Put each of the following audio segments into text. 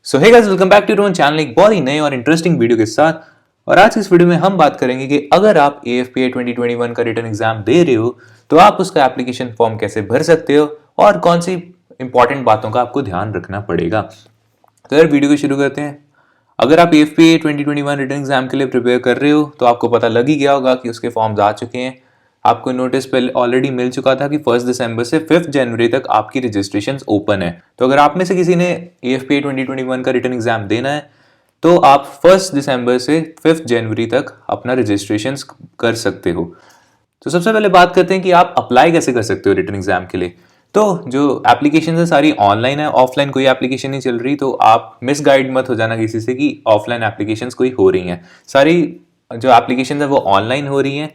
So hey guys, welcome back to channel एक बहुत ही नए और इंटरेस्टिंग वीडियो के साथ। और आज इस वीडियो में हम बात करेंगे कि अगर आप AFPA 2021 का रिटन एग्जाम दे रहे हो तो आप उसका एप्लीकेशन फॉर्म कैसे भर सकते हो और कौन सी इंपॉर्टेंट बातों का आपको ध्यान रखना पड़ेगा। तो यार वीडियो को शुरू करते हैं। अगर आप AFPA 2021 रिटन एग्जाम के लिए प्रिपेयर कर रहे हो तो आपको पता लग ही गया होगा कि उसके फॉर्म्स आ चुके हैं। आपको नोटिस पहले ऑलरेडी मिल चुका था कि 1 दिसंबर से 5 जनवरी तक आपकी रजिस्ट्रेशन ओपन है। तो अगर आप में से किसी ने AFPA 2021 का रिटन एग्जाम देना है तो आप 1 दिसंबर से 5 जनवरी तक अपना रजिस्ट्रेशन कर सकते हो। तो सबसे पहले बात करते हैं कि आप अप्लाई कैसे कर सकते हो रिटन एग्जाम के लिए। तो जो एप्लीकेशन है सारी ऑनलाइन है, ऑफलाइन कोई एप्लीकेशन नहीं चल रही। तो आप मिसगाइड मत हो जाना किसी से कि ऑफलाइन एप्लीकेशंस कोई हो रही हैं। सारी जो एप्लीकेशन है वो ऑनलाइन हो रही हैं।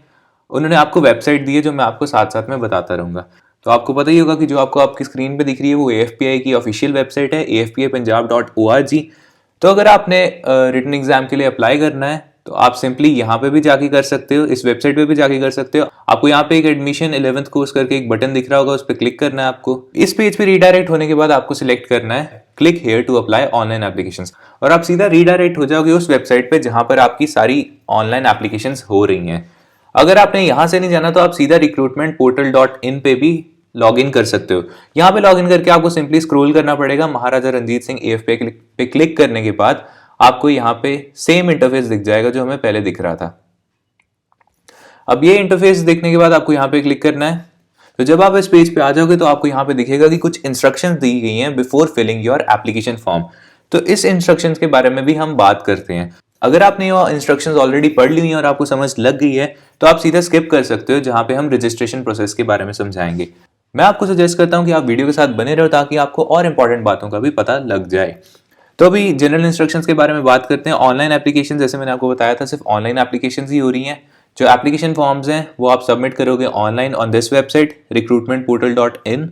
उन्होंने आपको वेबसाइट दी है जो मैं आपको साथ साथ में बताता रहूंगा। तो आपको पता ही होगा कि जो आपको आपकी स्क्रीन पे दिख रही है वो AFPI की ऑफिशियल वेबसाइट है afpapunjab.org। तो अगर आपने रिटन एग्जाम के लिए अप्लाई करना है तो आप सिंपली यहाँ पे भी जाके कर सकते हो, इस वेबसाइट पे भी जाके कर सकते हो। आपको यहाँ पे एक एडमिशन 11th कोर्स करके एक बटन दिख रहा होगा, उस पर क्लिक करना है आपको। इस पेज पे रीडायरेक्ट होने के बाद आपको सिलेक्ट करना है click here to apply online applications और आप सीधा रीडायरेक्ट हो जाओगे उस वेबसाइट पे जहां पर आपकी सारी ऑनलाइन एप्लीकेशंस हो रही हैं। अगर आपने यहां से नहीं जाना तो आप सीधा recruitmentportal.in पे भी लॉग इन कर सकते हो। यहाँ पे लॉग इन करके आपको सिंपली स्क्रॉल करना पड़ेगा। महाराजा रंजीत सिंह AFPA पे क्लिक करने के बाद आपको यहाँ पे सेम इंटरफेस दिख जाएगा जो हमें पहले दिख रहा था। अब ये इंटरफेस देखने के बाद आपको यहाँ पे क्लिक करना है। तो जब आप इस पेज पे आ जाओगे तो आपको यहाँ पे दिखेगा कि कुछ इंस्ट्रक्शंस दी गई हैं before filling your application form. तो इस इंस्ट्रक्शंस के बारे में भी हम बात करते हैं। अगर आपने ये इंस्ट्रक्शंस ऑलरेडी पढ़ ली हुई हैं और आपको समझ लग गई है तो आप सीधा स्किप कर सकते हो जहां पे हम रजिस्ट्रेशन प्रोसेस के बारे में समझाएंगे। मैं आपको सजेस्ट करता हूं कि आप वीडियो के साथ बने रहो ताकि आपको और इंपॉर्टेंट बातों का भी पता लग जाए। तो अभी जनरल इंस्ट्रक्शंस के बारे में बात करते हैं। ऑनलाइन एप्लीकेशन जैसे मैंने आपको बताया था सिर्फ ऑनलाइन एप्लीकेशन ही हो रही हैं। जो एप्लीकेशन फॉर्म्स हैं वो आप सबमिट करोगे online on this website recruitmentportal.in।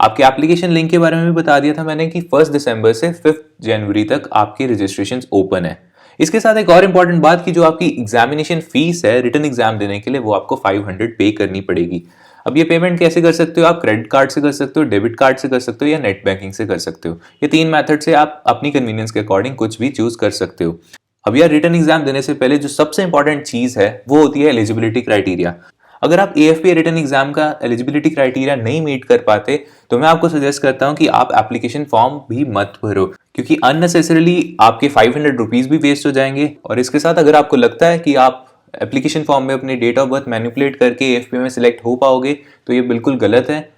आपके एप्लीकेशन लिंक के बारे में भी बता दिया था मैंने कि 1 दिसंबर से 5 जनवरी तक आपकी रजिस्ट्रेशन ओपन है। इसके साथ एक और इम्पॉर्टेंट बात की जो आपकी एग्जामिनेशन फीस है रिटन एग्जाम देने के लिए वो आपको 500 पे करनी पड़ेगी। अब ये पेमेंट कैसे कर सकते हो? आप क्रेडिट कार्ड से कर सकते हो, डेबिट कार्ड से कर सकते हो या नेट बैंकिंग से कर सकते हो। ये 3 मेथड से आप अपनी कन्वीनियंस के अकॉर्डिंग कुछ भी चूज कर सकते हो। अब यार रिटन एग्जाम देने से पहले जो सबसे इंपॉर्टेंट चीज है वो होती है एलिजिबिलिटी क्राइटेरिया। अगर आप AFPA रिटन एग्जाम का एलिजिबिलिटी क्राइटेरिया नहीं मीट कर पाते तो मैं आपको सजेस्ट करता हूं कि आप एप्लीकेशन फॉर्म भी मत भरो, क्योंकि अननेसेसरली आपके 500 रुपीज भी वेस्ट हो जाएंगे। और इसके साथ अगर आपको लगता है कि आप एप्लीकेशन फॉर्म में अपनी डेट ऑफ बर्थ मैनिपुलेट करके AFPA में सिलेक्ट हो पाओगे तो ये बिल्कुल गलत है।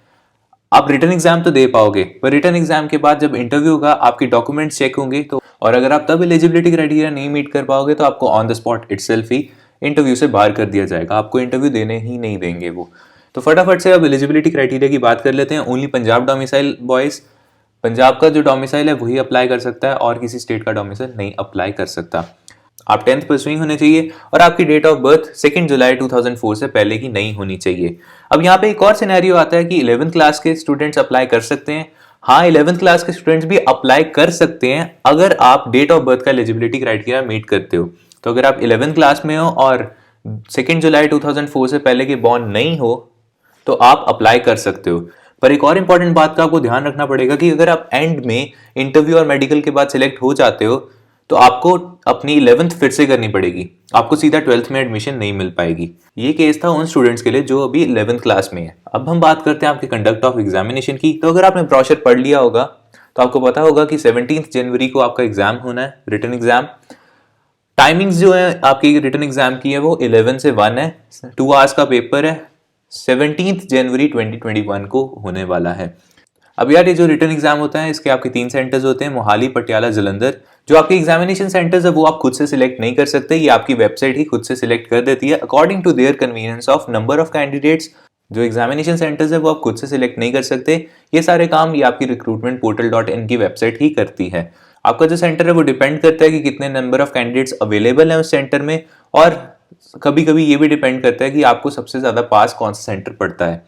आप रिटन एग्जाम तो दे पाओगे पर रिटन एग्जाम के बाद जब इंटरव्यू होगा आपके डॉक्यूमेंट्स चेक होंगे तो और अगर आप तब एलिजिबिलिटी क्राइटेरिया नहीं मीट कर पाओगे तो आपको on the spot itself he interview से बाहर कर दिया जाएगा। आपको इंटरव्यू देने ही नहीं देंगे वो। तो फटाफट से अब एलिजिबिलिटी क्राइटेरिया की बात कर लेते हैं। Only Punjab domicile boys, Punjab का जो डोमिसाइल है वही अप्लाई कर सकता है और किसी स्टेट का डोमिसाइल नहीं अप्लाई कर सकता। आप 10th परसुइंग होने चाहिए और आपकी डेट ऑफ बर्थ 2 जुलाई 2004 से पहले की नहीं होनी चाहिए। अब यहाँ पे एक और सिनेरियो आता है कि 11th क्लास के स्टूडेंट्स अप्लाई कर सकते हैं। हाँ, 11th क्लास के स्टूडेंट्स भी अप्लाई कर सकते हैं अगर आप डेट ऑफ बर्थ का एलिजिबिलिटी क्राइटेरिया मीट करते हो। तो अगर आप 11th क्लास में हो और 2 जुलाई 2004 से पहले के बॉर्न नहीं हो तो आप अप्लाई कर सकते हो। पर एक और इंपॉर्टेंट बात का आपको ध्यान रखना पड़ेगा कि अगर आप एंड में इंटरव्यू और मेडिकल के बाद सिलेक्ट हो जाते हो तो आपको अपनी 11th फिर से करनी पड़ेगी। आपको सीधा 12th में एडमिशन नहीं मिल पाएगी। ये केस था उन स्टूडेंट्स के लिए जो अभी 11th क्लास में है। अब हम बात करते हैं आपके कंडक्ट ऑफ एग्जामिनेशन की। तो अगर आपने ब्रोशर पढ़ लिया होगा तो आपको पता होगा कि 17 जनवरी को आपका एग्जाम होना है, रिटन एग्जाम। टाइमिंग्स जो है आपकी रिटन एग्जाम की है वो 11 से 1 है, 2 आवर्स का पेपर है। 17 जनवरी 2021 को होने वाला है। अब यार ये जो रिटन एग्जाम होता है इसके आपके 3 सेंटर्स होते हैं, मोहाली, पटियाला, जालंधर। जो आपके एग्जामिनेशन सेंटर्स है वो आप खुद से सिलेक्ट नहीं कर सकते, ये आपकी वेबसाइट ही खुद से सिलेक्ट कर देती है according to their convenience of number of candidates. जो एग्जामिनेशन सेंटर्स है वो आप खुद से सिलेक्ट नहीं कर सकते। ये सारे काम ये आपकी recruitmentportal.in की वेबसाइट ही करती है। आपका जो सेंटर है वो डिपेंड करता है कि कितने नंबर ऑफ कैंडिडेट्स अवेलेबल है उस सेंटर में, और कभी कभी ये भी डिपेंड करता है कि आपको सबसे ज्यादा पास कौन सा सेंटर पड़ता है।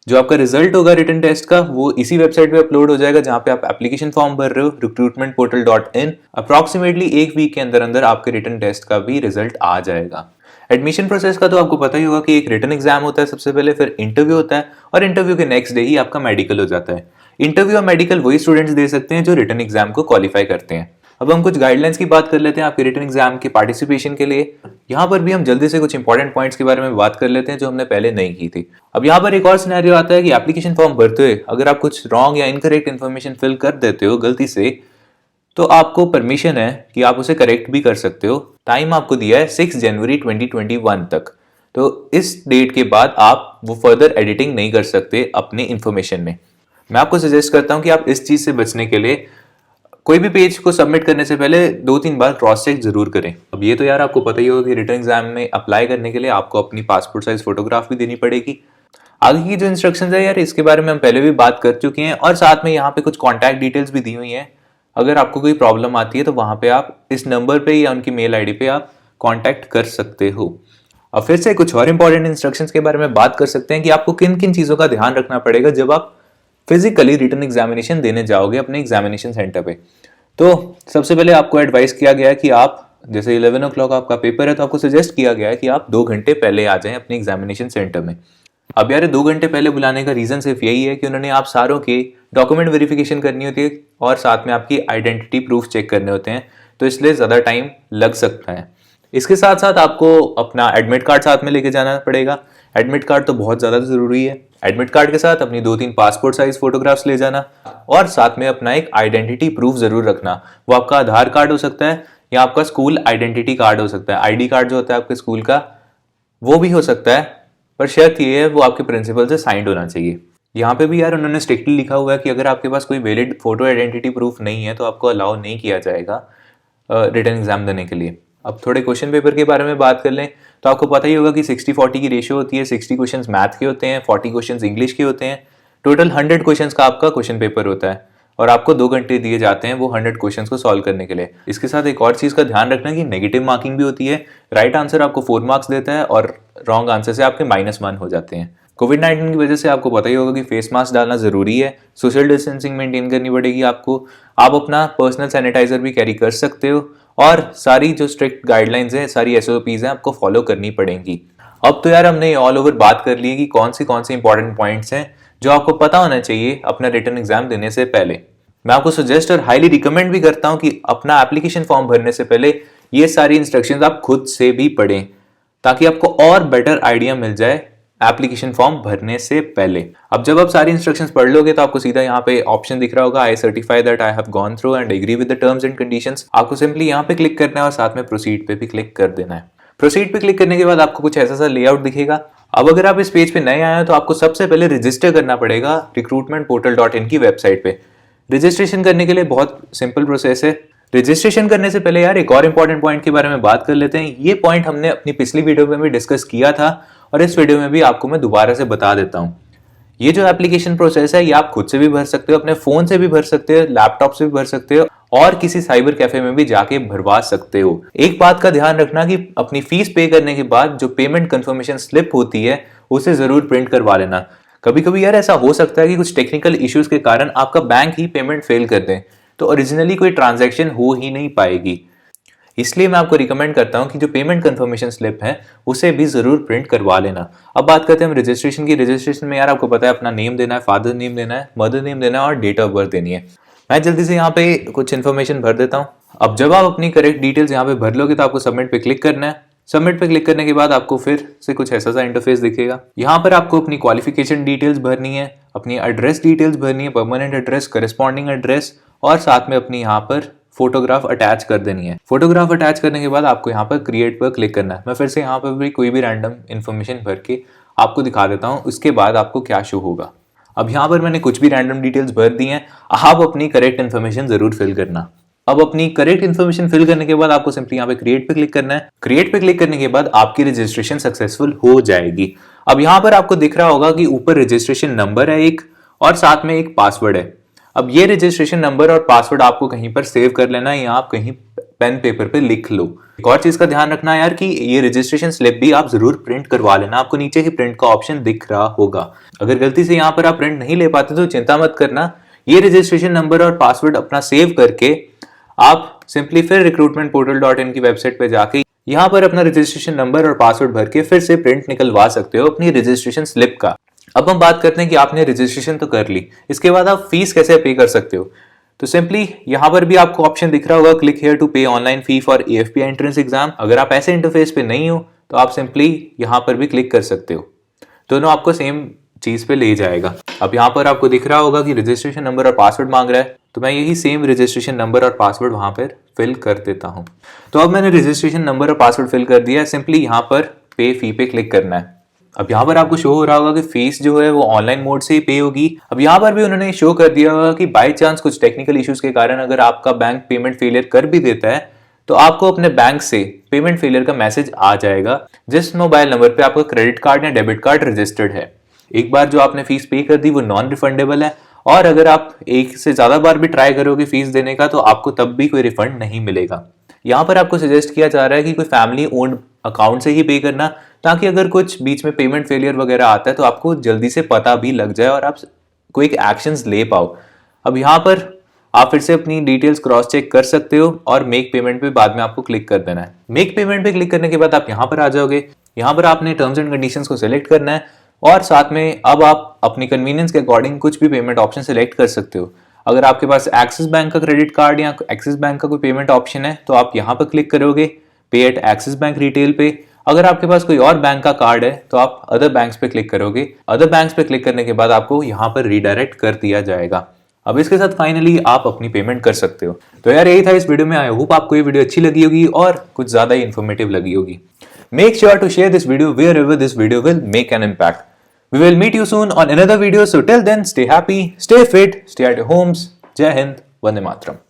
जो आपका रिजल्ट होगा रिटन टेस्ट का वो इसी वेबसाइट पे अपलोड हो जाएगा जहां पे आप एप्लीकेशन फॉर्म भर रहे हो, recruitmentportal.in। अप्रॉक्सीमेटली 1 वीक के अंदर अंदर आपके रिटन टेस्ट का भी रिजल्ट आ जाएगा। एडमिशन प्रोसेस का तो आपको पता ही होगा कि एक रिटन एग्जाम होता है सबसे पहले, फिर इंटरव्यू होता है और इंटरव्यू के नेक्स्ट डे ही आपका मेडिकल हो जाता है। इंटरव्यू और मेडिकल वही स्टूडेंट्स दे सकते हैं जो रिटन एग्जाम को क्वालिफाई करते हैं। अब हम कुछ गाइडलाइंस की बात कर लेते हैं आपके रिटन एग्जाम के पार्टिसिपेशन के लिए। यहाँ पर भी हम जल्दी से कुछ इंपॉर्टेंट पॉइंट्स के बारे में बात कर लेते हैं जो हमने पहले नहीं की थी। अब यहाँ पर एक और सिनेरियो आता है कि एप्लीकेशन फॉर्म भरते हुए अगर आप कुछ रॉन्ग या इनकरेक्ट इन्फॉर्मेशन फिल कर देते हो गलती से, तो आपको परमिशन है कि आप उसे करेक्ट भी कर सकते हो। टाइम आपको दिया है 6 जनवरी 2021 तक। तो इस डेट के बाद आप वो फर्दर एडिटिंग नहीं कर सकते अपने इंफॉर्मेशन में। मैं आपको सजेस्ट करता हूं कि आप इस चीज से बचने के लिए कोई भी पेज को सबमिट करने से पहले 2-3 बार क्रॉस चेक जरूर करें। अब ये तो यार आपको पता ही होगा कि रिटन एग्जाम में अप्लाई करने के लिए आपको अपनी पासपोर्ट साइज फोटोग्राफ भी देनी पड़ेगी। आगे की जो इंस्ट्रक्शंस है यार इसके बारे में हम पहले भी बात कर चुके हैं और साथ में यहाँ पे कुछ कॉन्टैक्ट डिटेल्स भी दी हुई हैं। अगर आपको कोई प्रॉब्लम आती है तो वहां पे आप इस नंबर पे या उनकी मेल आईडी पे आप कॉन्टैक्ट कर सकते हो। अब फिर से कुछ और इंपॉर्टेंट इंस्ट्रक्शंस के बारे में बात कर सकते हैं कि आपको किन किन चीजों का ध्यान रखना पड़ेगा जब आप फिजिकली रिटन एग्जामिनेशन देने जाओगे अपने एग्जामिनेशन सेंटर पे। तो सबसे पहले आपको एडवाइस किया गया है कि आप जैसे 11 o'clock आपका पेपर है तो आपको सजेस्ट किया गया है कि आप 2 घंटे पहले आ जाएं अपने एग्जामिनेशन सेंटर में। अब यार 2 घंटे पहले बुलाने का रीजन सिर्फ यही है कि उन्होंने आप सारों के डॉक्यूमेंट वेरिफिकेशन करनी होती है और साथ में आपकी आइडेंटिटी प्रूफ चेक करने होते हैं, तो इसलिए ज़्यादा टाइम लग सकता है। इसके साथ साथ आपको अपना एडमिट कार्ड साथ में लेके जाना पड़ेगा। एडमिट कार्ड तो बहुत ज़्यादा ज़रूरी है। एडमिट कार्ड के साथ अपनी 2-3 पासपोर्ट साइज फोटोग्राफ्स ले जाना और साथ में अपना एक आइडेंटिटी प्रूफ जरूर रखना। वो आपका आधार कार्ड हो सकता है या आपका स्कूल आइडेंटिटी कार्ड हो सकता है। आईडी कार्ड जो होता है आपके स्कूल का वो भी हो सकता है, पर शर्त ये है वो आपके प्रिंसिपल से साइंड होना चाहिए। यहाँ पे भी यार उन्होंने स्ट्रिक्टली लिखा हुआ है कि अगर आपके पास कोई वैलिड फोटो आइडेंटिटी प्रूफ नहीं है तो आपको अलाउ नहीं किया जाएगा रिटन एग्जाम देने के लिए। अब थोड़े क्वेश्चन पेपर के बारे में बात कर लें तो आपको पता ही होगा कि 60-40 की रेशियो होती है। 60 क्वेश्चंस मैथ के होते हैं, 40 क्वेश्चंस इंग्लिश के होते हैं। टोटल 100 क्वेश्चंस का आपका क्वेश्चन पेपर होता है और आपको 2 घंटे दिए जाते हैं वो 100 क्वेश्चंस को सॉल्व करने के लिए। इसके साथ एक और चीज़ का ध्यान रखना कि नेगेटिव मार्किंग भी होती है। राइट आंसर आपको 4 मार्क्स देता है और रॉन्ग आंसर से आपके -1 हो जाते हैं। कोविड-19 की वजह से आपको पता ही होगा कि फेस मास्क डालना जरूरी है। सोशल डिस्टेंसिंग मेंटेन करनी पड़ेगी आपको। आप अपना पर्सनल सैनिटाइजर भी कैरी कर सकते हो और सारी जो स्ट्रिक्ट गाइडलाइंस हैं, सारी एसओपीज हैं आपको फॉलो करनी पड़ेंगी। अब तो यार हमने ऑल ओवर बात कर ली कि कौन से इंपॉर्टेंट पॉइंट्स हैं जो आपको पता होना चाहिए अपना रिटन एग्जाम देने से पहले। मैं आपको सजेस्ट और हाईली रिकमेंड भी करता हूं कि अपना एप्लीकेशन फॉर्म भरने से पहले ये सारी इंस्ट्रक्शंस आप खुद से भी पढ़ें ताकि आपको और बेटर आइडिया मिल जाए एप्लीकेशन फॉर्म भरने से पहले। अब जब आप सारी इंस्ट्रक्शंस पढ़ लोगे तो आपको सीधा यहाँ पे ऑप्शन दिख रहा होगा, I certify that I have gone through and agree with the terms and conditions. आपको सिंपली यहाँ पे क्लिक करना है और साथ में प्रोसीड पे भी क्लिक कर देना है। प्रोसीड पे क्लिक करने के बाद आपको कुछ ऐसा सा लेआउट दिखेगा। अब अगर आप इस पेज पे नए आए हैं तो आपको सबसे पहले रजिस्टर करना पड़ेगा recruitmentportal.in की वेबसाइट पे। रजिस्ट्रेशन करने के लिए बहुत सिंपल प्रोसेस है। रजिस्ट्रेशन करने से पहले यार एक और इंपॉर्टेंट पॉइंट के बारे में बात कर लेते हैं। ये पॉइंट हमने अपनी पिछली वीडियो में भी डिस्कस किया था और इस वीडियो में भी आपको मैं दोबारा से बता देता हूँ। ये जो एप्लीकेशन प्रोसेस है ये आप खुद से भी भर सकते हो, अपने फोन से भी भर सकते हो, लैपटॉप से भी भर सकते हो और किसी साइबर कैफे में भी जाके भरवा सकते हो। एक बात का ध्यान रखना कि अपनी फीस पे करने के बाद जो पेमेंट कंफर्मेशन स्लिप होती है उसे जरूर प्रिंट करवा लेना। कभी कभी यार ऐसा हो सकता है कि कुछ टेक्निकल इश्यूज के कारण आपका बैंक ही पेमेंट फेल कर दे तो ओरिजिनली कोई ट्रांजैक्शन हो ही नहीं पाएगी। इसलिए मैं आपको रिकमेंड करता हूं कि जो पेमेंट कंफर्मेशन स्लिप है उसे भी जरूर प्रिंट करवा लेना। अब बात करते हैं हम रजिस्ट्रेशन की। रजिस्ट्रेशन में यार आपको पता है अपना नेम देना है, फादर नेम देना है, मदर नेम देना है और डेट ऑफ बर्थ देनी है। मैं जल्दी से यहाँ पे कुछ इन्फॉर्मेशन भर देता हूँ। अब जब आप अपनी करेक्ट डिटेल्स यहाँ पे भर लोगे तो आपको सबमिट पे क्लिक करना है। सबमिट पे क्लिक करने के बाद आपको फिर से कुछ ऐसा सा इंटरफेस दिखेगा। यहाँ पर आपको अपनी क्वालिफिकेशन डिटेल्स भरनी है, अपनी एड्रेस डिटेल्स भरनी है, परमानेंट एड्रेस, करस्पॉन्डिंग एड्रेस और साथ में अपनी यहाँ पर फोटोग्राफ अटैच कर देनी है। फोटोग्राफ अटैच करने के बाद आपको यहाँ पर क्रिएट पर क्लिक करना है। मैं फिर से यहाँ पर भी कोई भी रैंडम इन्फॉर्मेशन भर के आपको दिखा देता हूँ, उसके बाद आपको क्या शो होगा। अब यहाँ पर मैंने कुछ भी रैंडम डिटेल्स भर दी हैं, आप अपनी करेक्ट इन्फॉर्मेशन जरूर फिल करना। अब अपनी करेक्ट इन्फॉर्मेशन फिल करने के बाद आपको सिंपली यहाँ पे क्रिएट पे क्लिक करना है। क्रिएट पे क्लिक करने के बाद आपकी रजिस्ट्रेशन सक्सेसफुल हो जाएगी। अब यहाँ पर आपको दिख रहा होगा कि ऊपर रजिस्ट्रेशन नंबर है एक और साथ में एक पासवर्ड है। अब ये रजिस्ट्रेशन नंबर और पासवर्ड आपको कहीं पर सेव कर लेना है या आप कहीं पेन पेपर पे लिख लो। एक और चीज का ध्यान रखना है यार कि ये रजिस्ट्रेशन स्लिप भी आप जरूर प्रिंट करवा लेना। आपको नीचे ही प्रिंट का ऑप्शन दिख रहा होगा। अगर गलती से यहाँ पर आप प्रिंट नहीं ले पाते तो चिंता मत करना। ये रजिस्ट्रेशन नंबर और पासवर्ड अपना सेव करके आप सिंपली फिर recruitmentportal.in की वेबसाइट पे जाके यहाँ पर अपना रजिस्ट्रेशन नंबर और पासवर्ड भर के फिर से प्रिंट निकलवा सकते हो अपनी रजिस्ट्रेशन स्लिप का। अब हम बात करते हैं कि आपने रजिस्ट्रेशन तो कर ली, इसके बाद आप फीस कैसे पे कर सकते हो। तो सिंपली यहाँ पर भी आपको ऑप्शन दिख रहा होगा क्लिक हियर टू पे online fee for AFPI entrance exam. अगर आप ऐसे इंटरफेस पे नहीं हो तो आप सिंपली यहाँ पर भी क्लिक कर सकते हो, दोनों आपको सेम चीज पे ले जाएगा। अब यहाँ पर आपको दिख रहा होगा कि रजिस्ट्रेशन नंबर और पासवर्ड मांग रहा है, तो मैं यही सेम रजिस्ट्रेशन नंबर और पासवर्ड वहां पर फिल कर देता हूँ। तो अब मैंने रजिस्ट्रेशन नंबर और पासवर्ड फिल कर दिया है, सिंपली यहाँ पर पे फी पे क्लिक करना है। अब यहाँ पर आपको शो हो रहा होगा कि फीस जो है वो ऑनलाइन मोड से ही पे होगी। अब यहाँ पर भी उन्होंने शो कर दिया होगा कि बाय चांस कुछ टेक्निकल इश्यूज के कारण अगर आपका बैंक पेमेंट फेलियर कर भी देता है तो आपको अपने बैंक से पेमेंट फेलियर का मैसेज आ जाएगा जिस मोबाइल नंबर पे आपका क्रेडिट कार्ड या डेबिट कार्ड रजिस्टर्ड है। एक बार जो आपने फीस पे कर दी वो नॉन रिफंडेबल है, और अगर आप एक से ज्यादा बार भी ट्राई करोगे फीस देने का तो आपको तब भी कोई रिफंड नहीं मिलेगा। यहाँ पर आपको सजेस्ट किया जा रहा है कि कोई फैमिली ओन्ड अकाउंट से ही पे करना, ताकि अगर कुछ बीच में पेमेंट फेलियर वगैरह आता है तो आपको जल्दी से पता भी लग जाए और आप कोई एक्शंस ले पाओ। अब यहाँ पर आप फिर से अपनी डिटेल्स क्रॉस चेक कर सकते हो और मेक पेमेंट पे बाद में आपको क्लिक कर देना है। मेक पेमेंट पे क्लिक करने के बाद आप यहाँ पर आ जाओगे। यहाँ पर आपने टर्म्स एंड कंडीशंस को सिलेक्ट करना है और साथ में अब आप अपनी कन्वीनियंस के अकॉर्डिंग कुछ भी पेमेंट ऑप्शन सिलेक्ट कर सकते हो। अगर आपके पास एक्सिस बैंक का क्रेडिट कार्ड या एक्सिस बैंक का कोई पेमेंट ऑप्शन है तो आप यहाँ पर क्लिक करोगे पे एट एक्सिस बैंक रिटेल पे। अगर आपके पास कोई और बैंक का कार्ड है तो आप अदर बैंक्स पे क्लिक करोगे। अदर बैंक्स पे क्लिक करने के बाद आपको यहाँ पर रीडायरेक्ट कर दिया जाएगा। अब इसके साथ फाइनली आप अपनी पेमेंट कर सकते हो। तो यार यही था इस वीडियो में। आई होप आपको ये वीडियो अच्छी लगी होगी और कुछ ज्यादा ही इंफॉर्मेटिव लगी होगी। Make sure to share this video wherever this video will make an impact. We will meet you soon on another video. So till then, stay happy, stay fit, stay at your homes. Jai Hind, Vande Mataram.